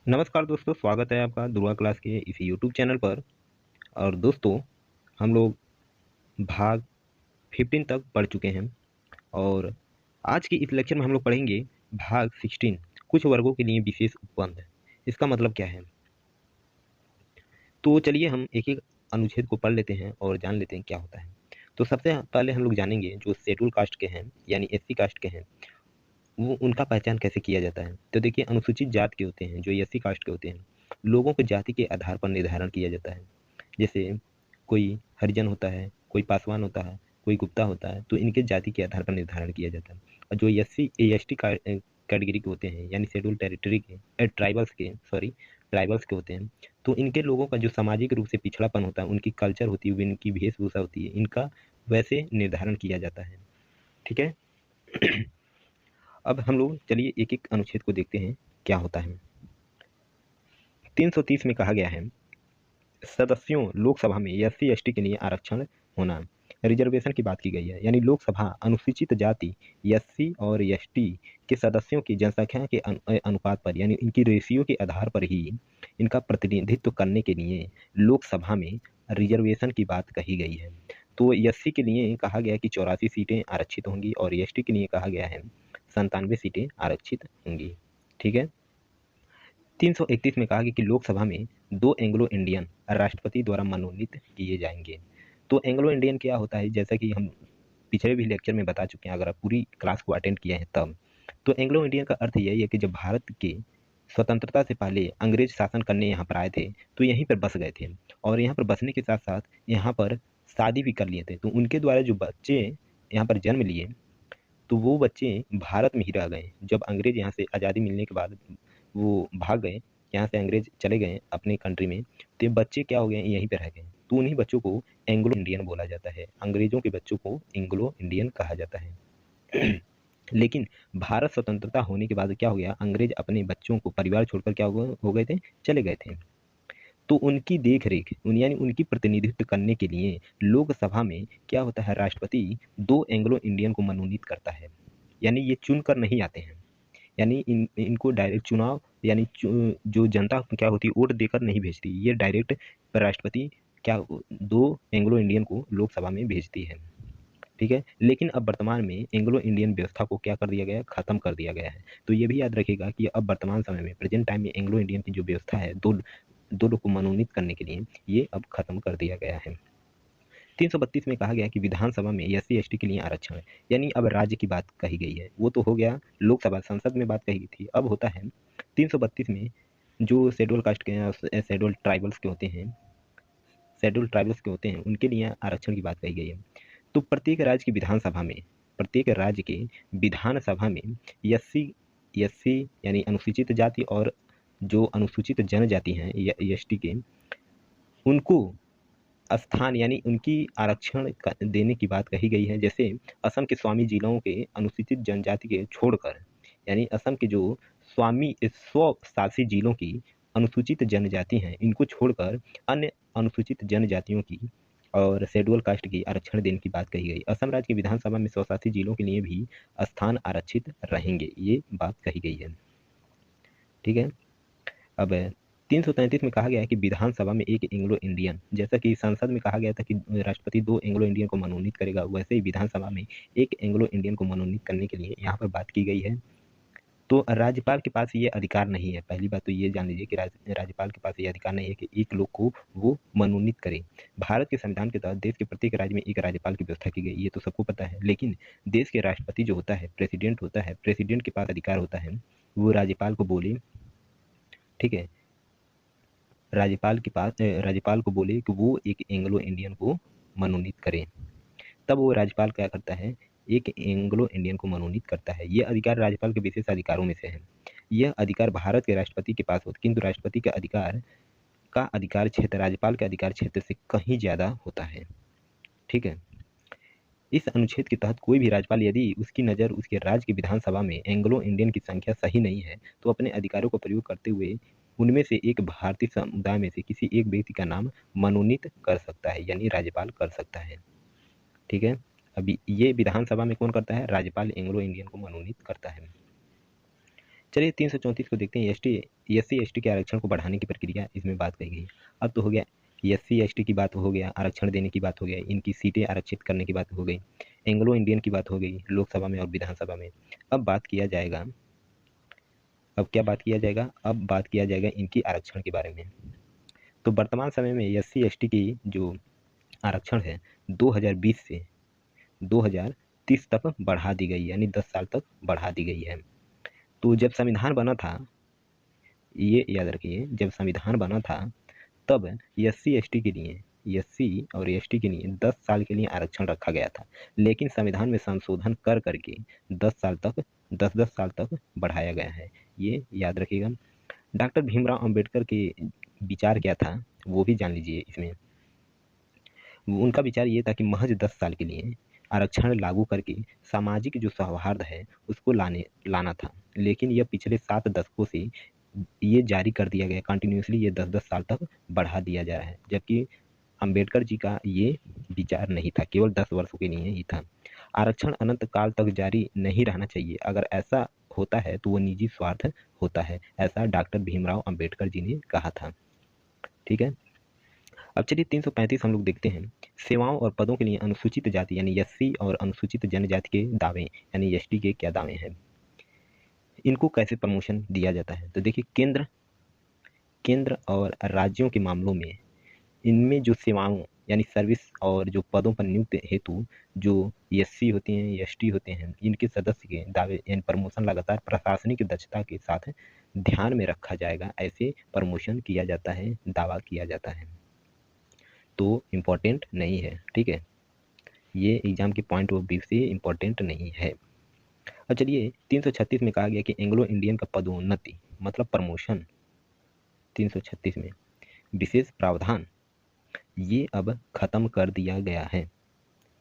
नमस्कार दोस्तों, स्वागत है आपका दुर्गा क्लास के इस यूट्यूब चैनल पर। और दोस्तों, हम लोग भाग 15 तक पढ़ चुके हैं और आज की इस लेक्चर में हम लोग पढ़ेंगे भाग 16, कुछ वर्गों के लिए विशेष उपबंध। इसका मतलब क्या है? तो चलिए हम एक एक अनुच्छेद को पढ़ लेते हैं और जान लेते हैं क्या होता है। तो सबसे पहले हम लोग जानेंगे जो शेड्यूल कास्ट के हैं यानी एससी कास्ट के हैं, वो उनका पहचान कैसे किया जाता है। तो देखिए, अनुसूचित जात के होते हैं जो एससी कास्ट के होते हैं, लोगों को जाति के आधार पर निर्धारण किया जाता है। जैसे कोई हरिजन होता है, कोई पासवान होता है, कोई गुप्ता होता है, तो इनके जाति के आधार पर निर्धारण किया जाता है। और जो एससी एसटी कैटेगरी के होते हैं यानी शेड्यूल टेरिटरी के ट्राइबल्स के होते हैं, तो इनके लोगों का जो सामाजिक रूप से पिछड़ापन होता है, उनकी कल्चर होती है, इनकी वेशभूषा होती है, इनका वैसे निर्धारण किया जाता है। ठीक है। अब हम लोग चलिए एक एक अनुच्छेद को देखते हैं क्या होता है। 330 में कहा गया है, सदस्यों लोकसभा में एससी एसटी के लिए आरक्षण होना। रिजर्वेशन की बात की गई है, यानी लोकसभा अनुसूचित जाति एससी और एसटी के सदस्यों की जनसंख्या के अनुपात पर, यानी इनकी रेशियो के आधार पर ही इनका प्रतिनिधित्व करने के लिए लोकसभा में रिजर्वेशन की बात कही गई है। तो एससी के लिए कहा गया कि 84 सीटें आरक्षित होंगी और एसटी के लिए कहा गया है 97 सीटें आरक्षित होंगी। ठीक है। 331 में कहा गया कि लोकसभा में 2 एंग्लो इंडियन राष्ट्रपति द्वारा मनोनीत किए जाएंगे। तो एंग्लो इंडियन क्या होता है, जैसा कि हम पिछले भी लेक्चर में बता चुके हैं, अगर आप पूरी क्लास को अटेंड किए हैं तब। तो एंग्लो इंडियन का अर्थ यही है कि जब भारत के स्वतंत्रता से पहले अंग्रेज शासन करने यहाँ पर आए थे, तो यहीं पर बस गए थे और यहाँ पर बसने के साथ साथ यहाँ पर शादी भी कर लिए थे। तो उनके द्वारा जो बच्चे यहाँ पर जन्म लिए, तो वो बच्चे भारत में ही रह गए। जब अंग्रेज यहाँ से आज़ादी मिलने के बाद वो भाग गए, यहाँ से अंग्रेज चले गए अपने कंट्री में, तो ये बच्चे क्या हो गए, यहीं पे रह गए। तो उन्हीं बच्चों को एंग्लो इंडियन बोला जाता है। अंग्रेजों के बच्चों को एंग्लो इंडियन कहा जाता है। लेकिन भारत स्वतंत्रता होने के बाद क्या हो गया, अंग्रेज अपने बच्चों को परिवार छोड़कर क्या हो गए थे, चले गए थे। तो उनकी देख रेख यानी उनकी प्रतिनिधित्व करने के लिए लोकसभा में क्या होता है, राष्ट्रपति 2 एंग्लो इंडियन को मनोनीत करता है। यानी ये चुन कर नहीं आते हैं, यानी इनको डायरेक्ट चुनाव, यानी जो जनता क्या होती है वोट देकर नहीं भेजती, ये डायरेक्ट राष्ट्रपति क्या 2 एंग्लो इंडियन को लोकसभा में भेजती है। ठीक है। लेकिन अब वर्तमान में एंग्लो इंडियन व्यवस्था को क्या कर दिया गया है, खत्म कर दिया गया है। तो ये भी याद रखिएगा कि अब वर्तमान समय में प्रेजेंट टाइम में एंग्लो इंडियन की जो व्यवस्था है, दो लोग को मनोनीत करने के लिए, ये अब खत्म कर दिया गया है। 332 में कहा गया कि विधानसभा में एससी एसटी के लिए आरक्षण है, यानी अब राज्य की बात कही गई है। वो तो हो गया लोकसभा संसद में बात कही गई थी, अब होता है 332 में जो शेड्यूल कास्ट के शेड्यूल ट्राइबल्स के होते हैं उनके लिए आरक्षण की बात कही गई है। तो प्रत्येक राज्य के विधानसभा में एससी एससी यानी अनुसूचित जाति और जो अनुसूचित जनजाति हैं या एसटी के, उनको स्थान यानी उनकी आरक्षण देने की बात कही गई है। जैसे असम के स्वामी जिलों के अनुसूचित जनजाति के छोड़कर, यानी असम के जो स्वामी स्वशासी जिलों की अनुसूचित जनजाति हैं, इनको छोड़कर अन्य अनुसूचित जनजातियों की और शेड्यूल कास्ट की आरक्षण देने की बात कही गई। असम राज्य की विधानसभा में स्वशासी जिलों के लिए भी स्थान आरक्षित रहेंगे, ये बात कही गई है। ठीक है। अब 333 में कहा गया है कि विधानसभा में एक एंग्लो इंडियन, जैसा कि संसद में कहा गया था कि राष्ट्रपति 2 एंग्लो इंडियन को मनोनीत करेगा, वैसे ही विधानसभा में एक एंग्लो इंडियन को मनोनीत करने के लिए यहाँ पर बात की गई है। तो राज्यपाल के पास ये अधिकार नहीं है। पहली बात तो ये जान लीजिए कि राज्यपाल के पास ये अधिकार नहीं है कि एक लोग को वो मनोनीत करे। भारत के संविधान के तहत देश के प्रत्येक राज्य में एक राज्यपाल की व्यवस्था की गई, ये तो सबको पता है। लेकिन देश के राष्ट्रपति जो होता है, प्रेसिडेंट होता है, प्रेसिडेंट के पास अधिकार होता है वो राज्यपाल को बोले, ठीक है, राज्यपाल को बोले कि वो एक एंग्लो इंडियन को मनोनीत करे। तब वो राज्यपाल क्या करता है, एक एंग्लो इंडियन को मनोनीत करता है। यह अधिकार राज्यपाल के विशेष अधिकारों में से है। यह अधिकार भारत के राष्ट्रपति के पास होता, किंतु राष्ट्रपति का अधिकार क्षेत्र राज्यपाल के अधिकार क्षेत्र से कहीं ज़्यादा होता है। ठीक है। इस अनुच्छेद के तहत कोई भी राज्यपाल यदि उसकी नज़र उसके राज्य की विधानसभा में एंग्लो इंडियन की संख्या सही नहीं है, तो अपने अधिकारों का प्रयोग करते हुए उनमें से एक भारतीय समुदाय में से किसी एक व्यक्ति का नाम मनोनीत कर सकता है, यानी राज्यपाल कर सकता है। ठीक है। अभी ये विधानसभा में कौन करता है, राज्यपाल एंग्लो इंडियन को मनोनीत करता है। चलिए 334 को देखते हैं। SC ST के आरक्षण को बढ़ाने की प्रक्रिया इसमें बात कही गई। अब तो हो गया SC ST की बात हो गया, आरक्षण देने की बात हो गया, इनकी सीटें आरक्षित करने की बात हो गई, एंग्लो इंडियन की बात हो गई लोकसभा में और विधानसभा में। अब बात किया जाएगा, अब क्या बात किया जाएगा, अब बात किया जाएगा इनकी आरक्षण के बारे में। तो वर्तमान समय में SC ST की जो आरक्षण है 2020 से 2030 तक बढ़ा दी गई, यानी 10 साल तक बढ़ा दी गई है। तो जब संविधान बना था, ये याद रखिए, जब संविधान बना था तब SC ST के लिए, SC और ST के लिए 10 साल के लिए आरक्षण रखा गया था, लेकिन संविधान में संशोधन कर करके 10 साल तक, 10-10 साल तक बढ़ाया गया है। ये याद रखिएगा। डॉक्टर भीमराव अंबेडकर के विचार क्या था वो भी जान लीजिए इसमें। उनका विचार ये था कि महज 10 साल के लिए आरक्षण लागू करके सामाजिक जो सौहार्द है उसको लाना था, लेकिन यह पिछले 7 दशकों से ये जारी कर दिया गया, कंटिन्यूसली ये 10-10 साल तक बढ़ा दिया जा रहा है, जबकि अंबेडकर जी का ये विचार नहीं था, केवल 10 वर्षों के लिए ही था। आरक्षण अनंत काल तक जारी नहीं रहना चाहिए, अगर ऐसा होता है तो वो निजी स्वार्थ होता है, ऐसा डॉक्टर भीमराव अंबेडकर जी ने कहा था। ठीक है। अब चलिए 335 हम लोग देखते हैं। सेवाओं और पदों के लिए अनुसूचित जाति यानी SC और अनुसूचित जनजाति के दावे यानी ST के क्या दावे हैं, इनको कैसे प्रमोशन दिया जाता है। तो देखिए केंद्र और राज्यों के मामलों में इनमें जो सेवाओं यानी सर्विस और जो पदों पर नियुक्ति हेतु जो SC होती हैं, ST होते हैं, इनके सदस्य के दावे यानी प्रमोशन लगातार प्रशासनिक दक्षता के साथ ध्यान में रखा जाएगा, ऐसे प्रमोशन किया जाता है, दावा किया जाता है। तो इम्पोर्टेंट नहीं है, ठीक है, ये एग्जाम के पॉइंट ऑफ व्यू से इम्पोर्टेंट नहीं है। अब चलिए 336 में कहा गया कि एंग्लो इंडियन का पदोन्नति मतलब प्रमोशन, 336 में विशेष प्रावधान ये अब खत्म कर दिया गया है,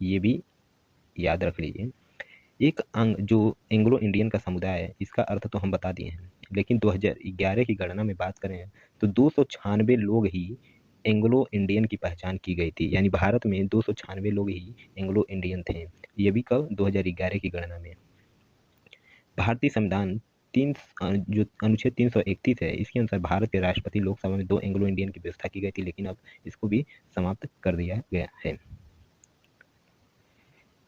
ये भी याद रख लीजिए। एक अंग जो एंग्लो इंडियन का समुदाय है, इसका अर्थ तो हम बता दिए हैं, लेकिन 2011 की गणना में बात करें तो 296 लोग ही एंग्लो इंडियन की पहचान की गई थी, यानी भारत में 296 लोग ही एंग्लो इंडियन थे। ये भी कब, 2011 की गणना में। भारतीय संविधान जो अनुच्छेद 331 है, इसके अनुसार भारत के राष्ट्रपति लोकसभा में 2 एंग्लो इंडियन की व्यवस्था की गई थी, लेकिन अब इसको भी समाप्त कर दिया गया है।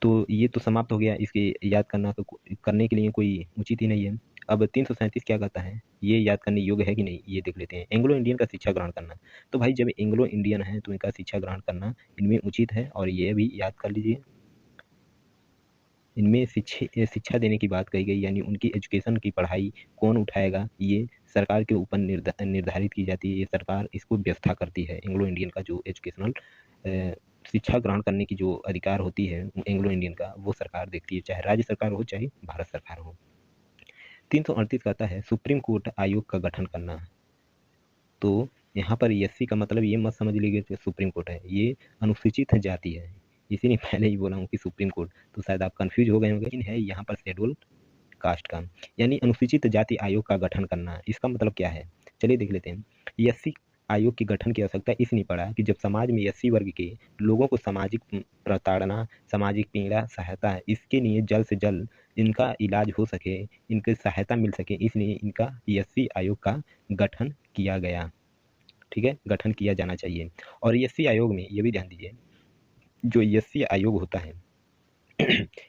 तो ये तो समाप्त हो गया, इसके याद करना तो करने के लिए कोई उचित ही नहीं है। अब 337 क्या कहता है, ये याद करने योग्य है कि नहीं, ये देख लेते हैं। एंग्लो इंडियन का शिक्षा ग्रहण करना, तो भाई जब एंग्लो इंडियन है तो इनका शिक्षा ग्रहण करना इनमें उचित है, और ये भी याद कर लीजिए। इनमें शिक्षा देने की बात कही गई, यानी उनकी एजुकेशन की पढ़ाई कौन उठाएगा, ये सरकार के ऊपर निर्धारित की जाती है, ये सरकार इसको व्यवस्था करती है। एंग्लो इंडियन का जो एजुकेशनल शिक्षा ग्रहण करने की जो अधिकार होती है एंग्लो इंडियन का, वो सरकार देखती है, चाहे राज्य सरकार हो चाहे भारत सरकार हो। 338 कहता है सुप्रीम कोर्ट आयोग का गठन करना। तो यहाँ पर SC का मतलब ये मत समझ लीजिए कि सुप्रीम कोर्ट है, ये अनुसूचित जाति है, इसीलिए पहले ही बोला हूँ कि सुप्रीम कोर्ट, तो शायद आप कंफ्यूज हो गए होंगे। लेकिन है यहाँ पर शेड्यूल कास्ट का, यानी अनुसूचित जाति आयोग का गठन करना, इसका मतलब क्या है, चलिए देख लेते हैं। SC आयोग के गठन की आवश्यकता इसलिए पड़ा कि जब समाज में SC वर्ग के लोगों को सामाजिक प्रताड़ना, सामाजिक पीड़ा, सहायता, इसके लिए जल्द से जल्द इनका इलाज हो सके, इनकी सहायता मिल सके, इसलिए इनका SC आयोग का गठन किया गया। ठीक है, गठन किया जाना चाहिए। और SC आयोग में ये भी ध्यान दीजिए, जो SC आयोग होता है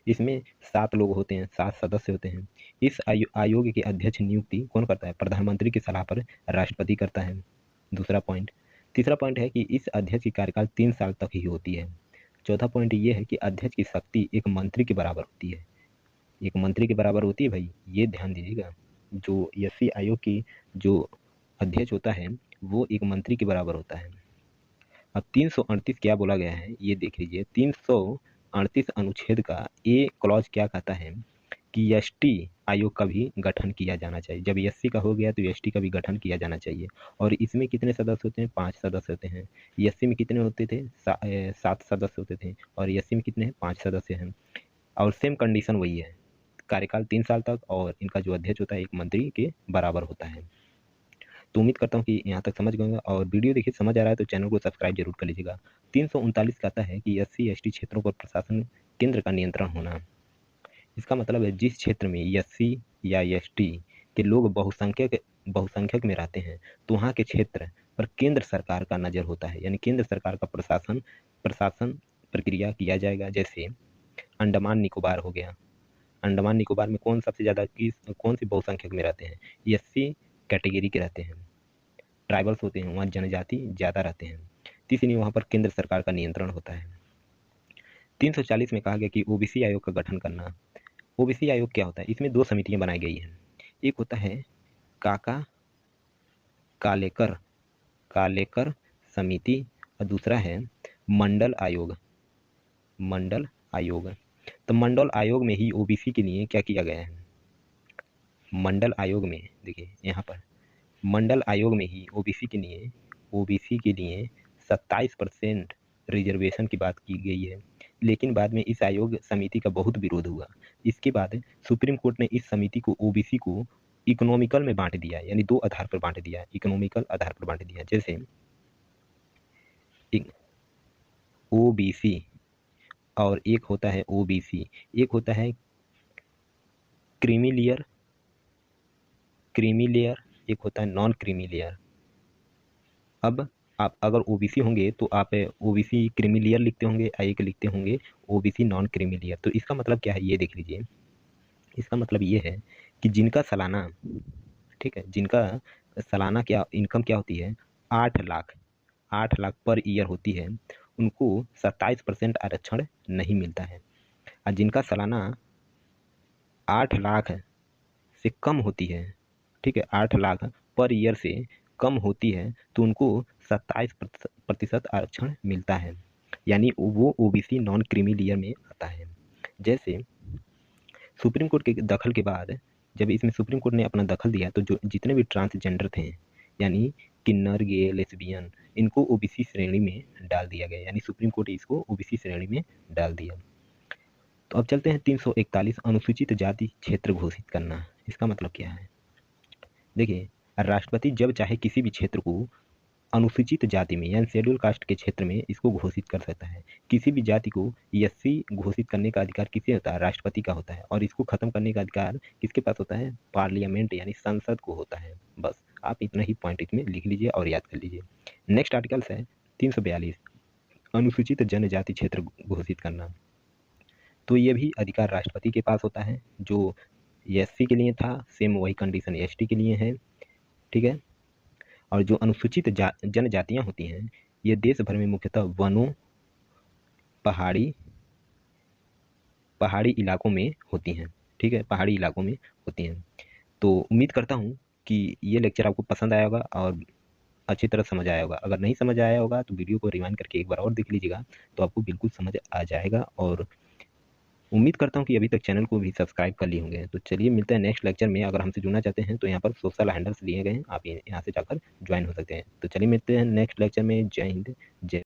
इसमें 7 लोग होते हैं, 7 सदस्य होते हैं। इस आयोग के अध्यक्ष नियुक्ति कौन करता है, प्रधानमंत्री की सलाह पर राष्ट्रपति करता है, दूसरा पॉइंट। तीसरा पॉइंट है कि इस अध्यक्ष की कार्यकाल 3 साल तक ही होती है। चौथा पॉइंट ये है कि अध्यक्ष की शक्ति एक मंत्री के बराबर होती है, एक मंत्री के बराबर होती है भाई, ये ध्यान दीजिएगा। जो SC आयोग की जो अध्यक्ष होता है वो एक मंत्री के बराबर होता है। अब 338 क्या बोला गया है ये देख लीजिए। 338 अनुच्छेद का ए क्लॉज क्या कहता है कि ST आयोग का भी गठन किया जाना चाहिए। जब SC का हो गया तो ST का भी गठन किया जाना चाहिए। और इसमें कितने सदस्य होते हैं, 5 सदस्य होते हैं। SC में कितने होते थे, 7 सदस्य होते थे, और SC में कितने हैं, 5 सदस्य हैं। और सेम कंडीशन वही है, कार्यकाल 3 साल तक, और इनका जो अध्यक्ष होता है एक मंत्री के बराबर होता है। तो उम्मीद करता हूँ कि यहाँ तक समझ गए होंगे, और वीडियो देखिए समझ आ रहा है तो चैनल को सब्सक्राइब जरूर कर लीजिएगा। 339 कहता है कि SC ST क्षेत्रों पर प्रशासन केंद्र का नियंत्रण होना। इसका मतलब है जिस क्षेत्र में SC या ST कि लोग बहुसंख्यक में रहते हैं, तो वहाँ के क्षेत्र पर केंद्र सरकार का नज़र होता है, यानी केंद्र सरकार का प्रशासन प्रक्रिया किया जाएगा। जैसे अंडमान निकोबार हो गया, अंडमान निकोबार में कौन सी बहुसंख्यक में रहते हैं? एससी कैटेगरी के रहते हैं, ट्राइबल्स होते हैं, वहाँ जनजाति ज़्यादा रहते हैं, तो इसलिए वहाँ पर केंद्र सरकार का नियंत्रण होता है। 340 में कहा गया कि ओबीसी आयोग का गठन करना। ओबीसी आयोग क्या होता है? इसमें 2 समितियां बनाई गई हैं। एक होता है काका कालेकर कालेकर समिति और दूसरा है मंडल आयोग। मंडल आयोग, तो मंडल आयोग में ही ओबीसी के लिए क्या किया गया है? मंडल आयोग में देखिए यहाँ पर मंडल आयोग में ही ओबीसी के लिए 27% रिजर्वेशन की बात की गई है। लेकिन बाद में इस आयोग समिति का बहुत विरोध हुआ। इसके बाद सुप्रीम कोर्ट ने इस समिति को ओबीसी को इकोनॉमिकल में बांट दिया, यानी 2 आधार पर बांट दिया, इकोनॉमिकल आधार पर बांट दिया। जैसे ओबीसी और एक होता है ओबीसी, एक होता है क्रीमी लेयर, एक होता है नॉन क्रीमी लेयर। अब आप अगर ओबीसी होंगे तो आप ओबीसी क्रीमी लेयर लिखते होंगे, एक लिखते होंगे ओबीसी नॉन क्रीमी लेयर। तो इसका मतलब क्या है ये देख लीजिए। इसका मतलब ये है कि जिनका सालाना, ठीक है, जिनका सालाना क्या इनकम क्या होती है? 8 लाख पर ईयर होती है, उनको 27% आरक्षण नहीं मिलता है। और जिनका सालाना 8 लाख से कम होती है, ठीक है, 8 लाख पर ईयर से कम होती है, तो उनको 27% आरक्षण मिलता है, यानी वो ओबीसी नॉन क्रीमी लेयर में आता है। जैसे सुप्रीम कोर्ट के दखल के बाद जब इसमें सुप्रीम कोर्ट ने अपना दखल दिया, तो जो जितने भी ट्रांसजेंडर थे, यानी किन्नर, गे, लेस्बियन, इनको ओबीसी श्रेणी में डाल दिया गया, यानी सुप्रीम कोर्ट इसको ओबीसी श्रेणी में डाल दिया। तो अब चलते हैं 341 अनुसूचित जाति क्षेत्र घोषित करना। इसका मतलब क्या है? देखिए, राष्ट्रपति जब चाहे किसी भी क्षेत्र को अनुसूचित जाति में यानी शेड्यूल कास्ट के क्षेत्र में इसको घोषित कर सकता है। किसी भी जाति को एससी घोषित करने का अधिकार किसे होता है? राष्ट्रपति का होता है। और इसको खत्म करने का अधिकार किसके पास होता है? पार्लियामेंट यानी संसद को होता है। बस आप इतना ही पॉइंट इसमें लिख लीजिए और याद कर लीजिए। नेक्स्ट आर्टिकल्स है 342 अनुसूचित जनजाति क्षेत्र घोषित करना। तो ये भी अधिकार राष्ट्रपति के पास होता है। जो एससी के लिए था सेम वही कंडीशन एसटी के लिए है, ठीक है। और जो अनुसूचित जनजातियां होती हैं ये देश भर में मुख्यतः वनों, पहाड़ी इलाकों में होती हैं, ठीक है, पहाड़ी इलाकों में होती हैं। तो उम्मीद करता हूँ कि ये लेक्चर आपको पसंद आया होगा और अच्छी तरह समझ आया होगा। अगर नहीं समझ आया होगा तो वीडियो को रिवाइंड करके एक बार और देख लीजिएगा, तो आपको बिल्कुल समझ आ जाएगा। और उम्मीद करता हूँ कि अभी तक चैनल को भी सब्सक्राइब कर लिए होंगे। तो चलिए मिलते हैं नेक्स्ट लेक्चर में। अगर हमसे जुड़ना चाहते हैं तो यहाँ पर सोशल हैंडल्स दिए गए हैं, आप यहाँ से जाकर ज्वाइन हो सकते हैं। तो चलिए मिलते हैं नेक्स्ट लेक्चर में। जय हिंद, जय